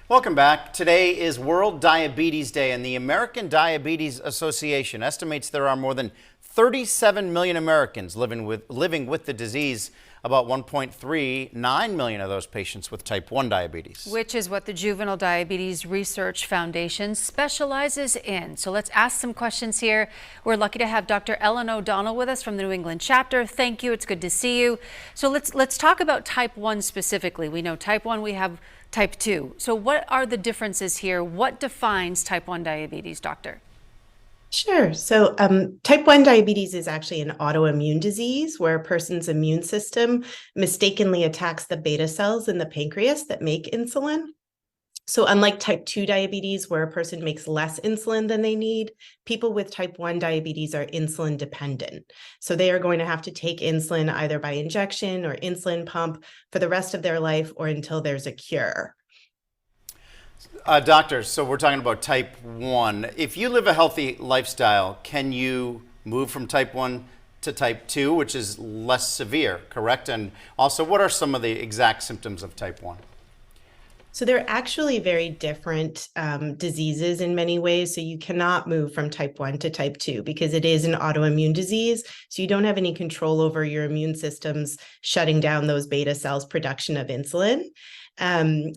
Welcome back. Today is World Diabetes Day, and the American Diabetes Association estimates there are more than 37 million Americans living with the disease, about 1.39 million of those patients with type 1 diabetes. Which is what the Juvenile Diabetes Research Foundation specializes in. So let's ask some questions here. We're lucky to have Dr. Ellen O'Donnell with us from the New England chapter. Thank you. It's good to see you. So let's talk about type 1 specifically. We know type 1, we have type 2. So what are the differences here? What defines type 1 diabetes, doctor? Sure. So type 1 diabetes is actually an autoimmune disease where a person's immune system mistakenly attacks the beta cells in the pancreas that make insulin. So unlike type 2 diabetes, where a person makes less insulin than they need, people with type 1 diabetes are insulin dependent. So they are going to have to take insulin either by injection or insulin pump for the rest of their life or until there's a cure. Doctor, so we're talking about type 1. If you live a healthy lifestyle, can you move from type 1 to type 2, which is less severe, correct? And also, what are some of the exact symptoms of type 1? So they're actually very different diseases in many ways. So you cannot move from type 1 to type 2 because it is an autoimmune disease. So you don't have any control over your immune system's shutting down those beta cells' production of insulin. And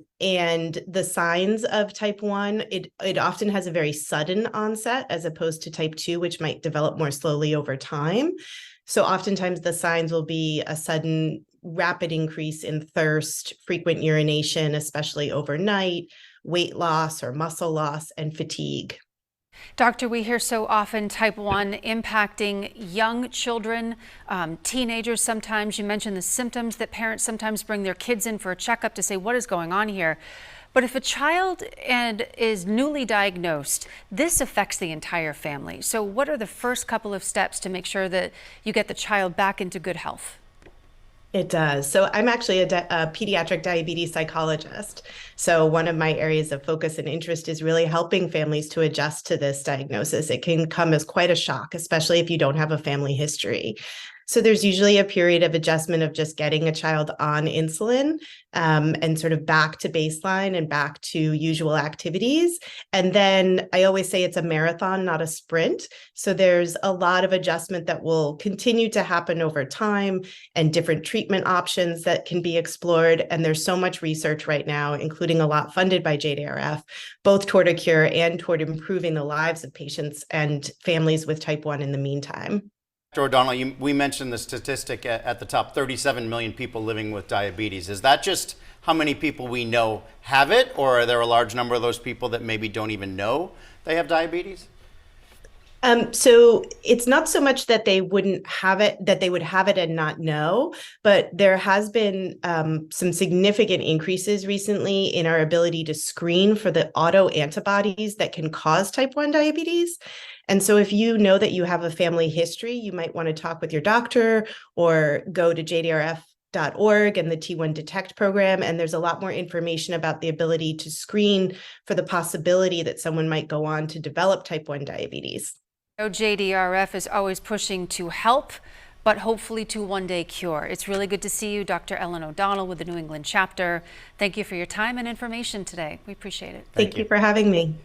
the signs of type 1, it often has a very sudden onset as opposed to type 2, which might develop more slowly over time. So oftentimes the signs will be a sudden rapid increase in thirst, frequent urination, especially overnight, weight loss or muscle loss, and fatigue. Doctor, we hear so often type 1 impacting young children, teenagers sometimes. You mentioned the symptoms that parents sometimes bring their kids in for a checkup to say, what is going on here? But if a child is newly diagnosed, this affects the entire family. So what are the first couple of steps to make sure that you get the child back into good health? It does. So I'm actually a pediatric diabetes psychologist. So one of my areas of focus and interest is really helping families to adjust to this diagnosis. It can come as quite a shock, especially if you don't have a family history. So there's usually a period of adjustment of just getting a child on insulin and sort of back to baseline and back to usual activities. And then I always say it's a marathon, not a sprint. So there's a lot of adjustment that will continue to happen over time and different treatment options that can be explored. And there's so much research right now, including a lot funded by JDRF, both toward a cure and toward improving the lives of patients and families with type 1 in the meantime. Dr. O'Donnell, we mentioned the statistic at the top, 37 million people living with diabetes. Is that just how many people we know have it, or are there a large number of those people that maybe don't even know they have diabetes? So it's not so much that they wouldn't have it, that they would have it and not know, but there has been some significant increases recently in our ability to screen for the autoantibodies that can cause type 1 diabetes. And so if you know that you have a family history, you might want to talk with your doctor or go to JDRF.org and the T1 Detect program. And there's a lot more information about the ability to screen for the possibility that someone might go on to develop type 1 diabetes. JDRF is always pushing to help, but hopefully to one day cure. It's really good to see you, Dr. Ellen O'Donnell with the New England chapter. Thank you for your time and information today. We appreciate it. Thank you for having me.